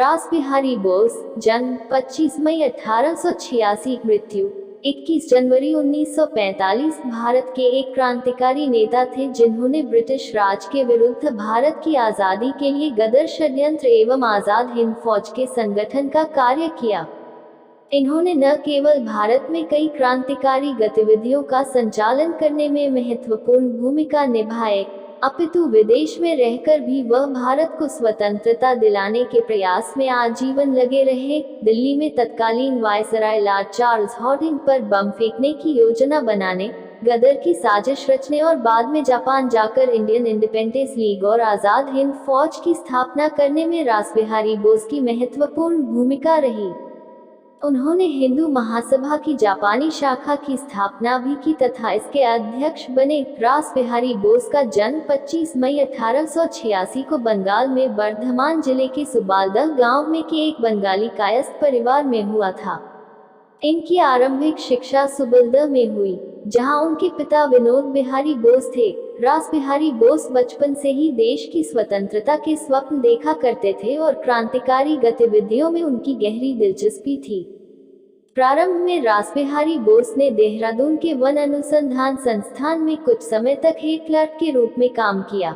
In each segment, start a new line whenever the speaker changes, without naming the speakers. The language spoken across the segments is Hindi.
रास बिहारी बोस, जन्म 25 मई 1886, मृत्यु 21 जनवरी 1945, भारत के एक क्रांतिकारी नेता थे जिन्होंने ब्रिटिश राज के विरुद्ध भारत की आज़ादी के लिए गदर षड्यंत्र एवं आज़ाद हिंद फौज के संगठन का कार्य किया। इन्होंने न केवल भारत में कई क्रांतिकारी गतिविधियों का संचालन करने में महत्वपूर्ण भूमिका निभाई, अपितु विदेश में रहकर भी वह भारत को स्वतंत्रता दिलाने के प्रयास में आजीवन लगे रहे। दिल्ली में तत्कालीन वायसराय लॉर्ड चार्ल्स हॉर्डिंग पर बम फेंकने की योजना बनाने, गदर की साजिश रचने और बाद में जापान जाकर इंडियन इंडिपेंडेंस लीग और आज़ाद हिंद फौज की स्थापना करने में रासबिहारी बोस की महत्वपूर्ण भूमिका रही। उन्होंने हिंदू महासभा की जापानी शाखा की स्थापना भी की तथा इसके अध्यक्ष बने। रासबिहारी बोस का जन्म 25 मई 1886 को बंगाल में बर्धमान जिले के सुबालदह गांव में के एक बंगाली कायस्थ परिवार में हुआ था। इनकी आरंभिक शिक्षा सुबालदह में हुई, जहां उनके पिता विनोद बिहारी बोस थे। रासबिहारी बोस बचपन से ही देश की स्वतंत्रता के स्वप्न देखा करते थे और क्रांतिकारी गतिविधियों में उनकी गहरी दिलचस्पी थी। प्रारंभ में रासबिहारी बोस ने देहरादून के वन अनुसंधान संस्थान में कुछ समय तक हेड क्लर्क के रूप में काम किया।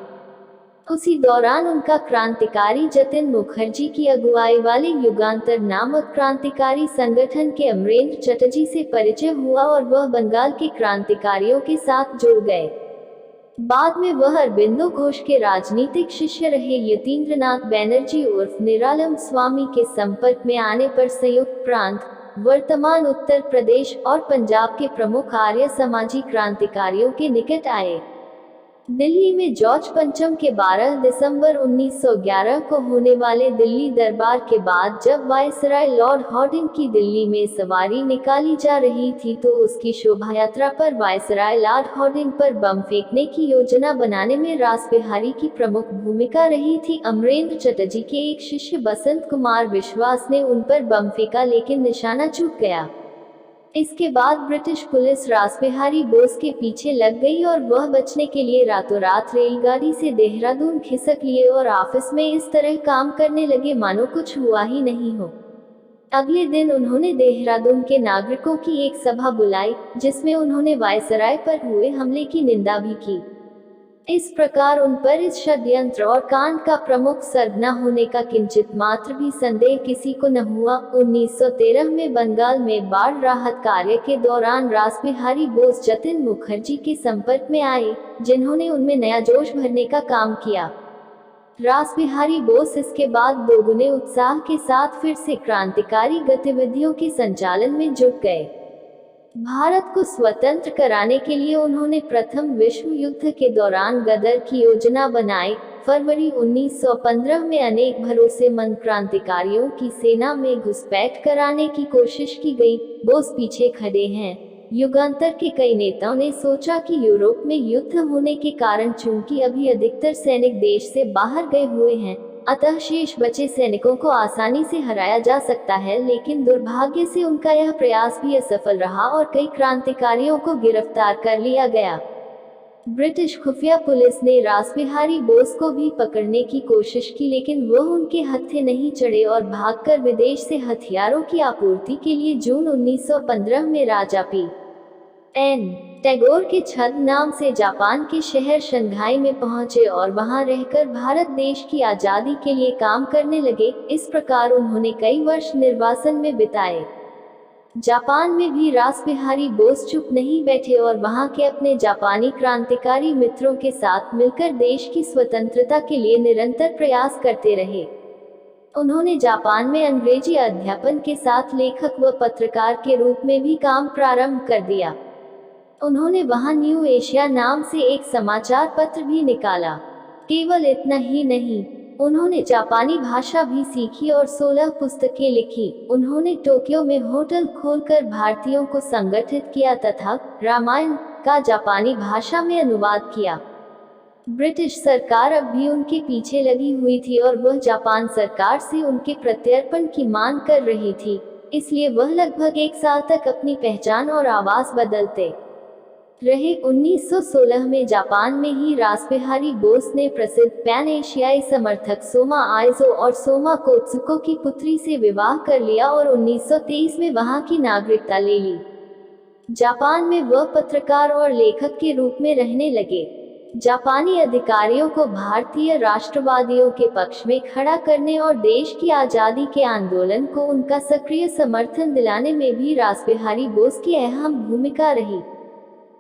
उसी दौरान उनका क्रांतिकारी जतिन मुखर्जी की अगुवाई वाले युगांतर नामक क्रांतिकारी संगठन के अमरेंद्र चटर्जी से परिचय हुआ और वह बंगाल के क्रांतिकारियों के साथ जुड़ गए। बाद में वह अरबिंदो घोष के राजनीतिक शिष्य रहे यतीन्द्रनाथ बैनर्जी उर्फ निरालम स्वामी के संपर्क में आने पर संयुक्त प्रांत, वर्तमान उत्तर प्रदेश और पंजाब के प्रमुख आर्य समाजी क्रांतिकारियों के निकट आए। दिल्ली में जॉर्ज पंचम के 12 दिसंबर 1911 को होने वाले दिल्ली दरबार के बाद जब वायसराय लॉर्ड हॉर्डिंग की दिल्ली में सवारी निकाली जा रही थी तो उसकी शोभायात्रा पर वायसराय लॉर्ड हॉर्डिंग पर बम फेंकने की योजना बनाने में रासबिहारी की प्रमुख भूमिका रही थी। अमरेंद्र चटर्जी के एक शिष्य बसंत कुमार विश्वास ने उन पर बम फेंका लेकिन निशाना चूक गया। इसके बाद ब्रिटिश पुलिस रासबिहारी बोस के पीछे लग गई और वह बचने के लिए रातों रात रेलगाड़ी से देहरादून खिसक लिए और ऑफिस में इस तरह काम करने लगे मानो कुछ हुआ ही नहीं हो। अगले दिन उन्होंने देहरादून के नागरिकों की एक सभा बुलाई, जिसमें उन्होंने वायसराय पर हुए हमले की निंदा भी की। इस प्रकार उन पर इस षड्यंत्र और कांड का प्रमुख सर्ग न होने का किंचित मात्र भी संदेह किसी को न हुआ। 1913 में बंगाल में बाढ़ राहत कार्य के दौरान रासबिहारी बोस जतिन मुखर्जी के संपर्क में आए, जिन्होंने उनमें नया जोश भरने का काम किया। रासबिहारी बोस इसके बाद दोगुने उत्साह के साथ फिर से क्रांतिकारी गतिविधियों के संचालन में जुट गए। भारत को स्वतंत्र कराने के लिए उन्होंने प्रथम विश्व युद्ध के दौरान गदर की योजना बनाई। फरवरी 1915 में अनेक भरोसेमंद क्रांतिकारियों की सेना में घुसपैठ कराने की कोशिश की गई। बोस पीछे खड़े हैं। युगांतर के कई नेताओं ने सोचा कि यूरोप में युद्ध होने के कारण चूंकि अभी अधिकतर सैनिक देश से बाहर गए हुए हैं, अतः शेष बचे सैनिकों को आसानी से हराया जा सकता है, लेकिन दुर्भाग्य से उनका यह प्रयास भी असफल रहा और कई क्रांतिकारियों को गिरफ्तार कर लिया गया। ब्रिटिश खुफिया पुलिस ने रासबिहारी बोस को भी पकड़ने की कोशिश की, लेकिन वह उनके हत्थे नहीं चढ़े और भागकर विदेश से हथियारों की आपूर्ति के लिए जून 1915 में राजा पी.एन. टैगोर के छद्म नाम से जापान के शहर शंघाई में पहुंचे और वहां रहकर भारत देश की आज़ादी के लिए काम करने लगे। इस प्रकार उन्होंने कई वर्ष निर्वासन में बिताए। जापान में भी रासबिहारी बोस चुप नहीं बैठे और वहां के अपने जापानी क्रांतिकारी मित्रों के साथ मिलकर देश की स्वतंत्रता के लिए निरंतर प्रयास करते रहे। उन्होंने जापान में अंग्रेजी अध्यापन के साथ लेखक व पत्रकार के रूप में भी काम प्रारंभ कर दिया। उन्होंने वहां न्यू एशिया नाम से एक समाचार पत्र भी निकाला। केवल इतना ही नहीं, उन्होंने जापानी भाषा भी सीखी और 16 पुस्तकें लिखी। उन्होंने टोक्यो में होटल खोलकर भारतीयों को संगठित किया तथा रामायण का जापानी भाषा में अनुवाद किया। ब्रिटिश सरकार अब भी उनके पीछे लगी हुई थी और वह जापान सरकार से उनके प्रत्यर्पण की मांग कर रही थी, इसलिए वह लगभग 1 साल तक अपनी पहचान और आवाज बदलते रहे। 1916 में जापान में ही रासबिहारी बोस ने प्रसिद्ध पैन एशियाई समर्थक सोमा आइजो और सोमा कोत्सुको की पुत्री से विवाह कर लिया और 1923 में वहां की नागरिकता ले ली। जापान में वह पत्रकार और लेखक के रूप में रहने लगे। जापानी अधिकारियों को भारतीय राष्ट्रवादियों के पक्ष में खड़ा करने और देश की आज़ादी के आंदोलन को उनका सक्रिय समर्थन दिलाने में भी रासबिहारी बोस की अहम भूमिका रही।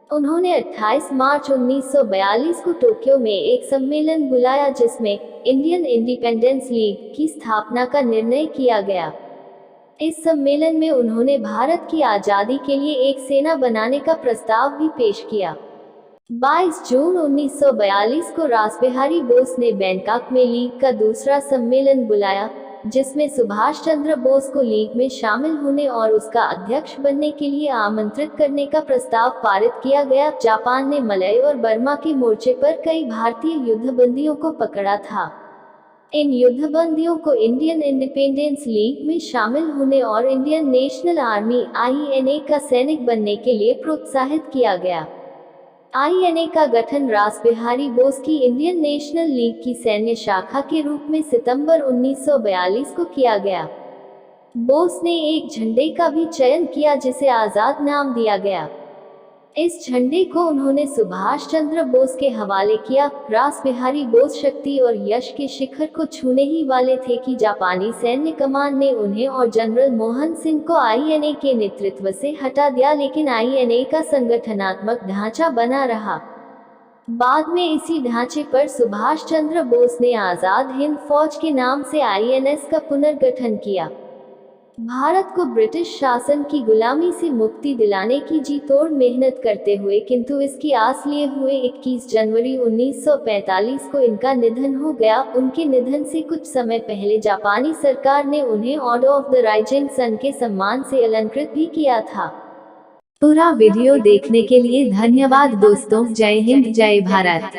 उन्होंने 28 मार्च 1942 को टोक्यो में एक सम्मेलन बुलाया जिसमें इंडियन इंडिपेंडेंस लीग की स्थापना का निर्णय किया गया। इस सम्मेलन में उन्होंने भारत की आज़ादी के लिए एक सेना बनाने का प्रस्ताव भी पेश किया। 22 जून 1942 को रासबिहारी बोस ने बैंकॉक में लीग का दूसरा सम्मेलन बुलाया, जिसमें सुभाष चंद्र बोस को लीग में शामिल होने और उसका अध्यक्ष बनने के लिए आमंत्रित करने का प्रस्ताव पारित किया गया। जापान ने मलय और बर्मा के मोर्चे पर कई भारतीय युद्धबंदियों को पकड़ा था। इन युद्धबंदियों को इंडियन इंडिपेंडेंस लीग में शामिल होने और इंडियन नेशनल आर्मी (INA) का सैनिक बनने के लिए प्रोत्साहित किया गया। INA का गठन रासबिहारी बोस की इंडियन नेशनल लीग की सैन्य शाखा के रूप में सितंबर 1942 को किया गया। बोस ने एक झंडे का भी चयन किया जिसे आज़ाद नाम दिया गया। इस झंडे को उन्होंने सुभाष चंद्र बोस के हवाले किया। रासबिहारी बोस शक्ति और यश के शिखर को छूने ही वाले थे कि जापानी सैन्य कमान ने उन्हें और जनरल मोहन सिंह को INA के नेतृत्व से हटा दिया, लेकिन INA का संगठनात्मक ढांचा बना रहा। बाद में इसी ढांचे पर सुभाष चंद्र बोस ने आज़ाद हिंद फौज के नाम से INS का पुनर्गठन किया। भारत को ब्रिटिश शासन की गुलामी से मुक्ति दिलाने की जी तोड़ मेहनत करते हुए किंतु इसकी आस लिए हुए 21 जनवरी 1945 को इनका निधन हो गया। उनके निधन से कुछ समय पहले जापानी सरकार ने उन्हें order of the rising sun के सम्मान से अलंकृत भी किया था।
पूरा वीडियो देखने के लिए धन्यवाद दोस्तों। जय हिंद, जय भारत।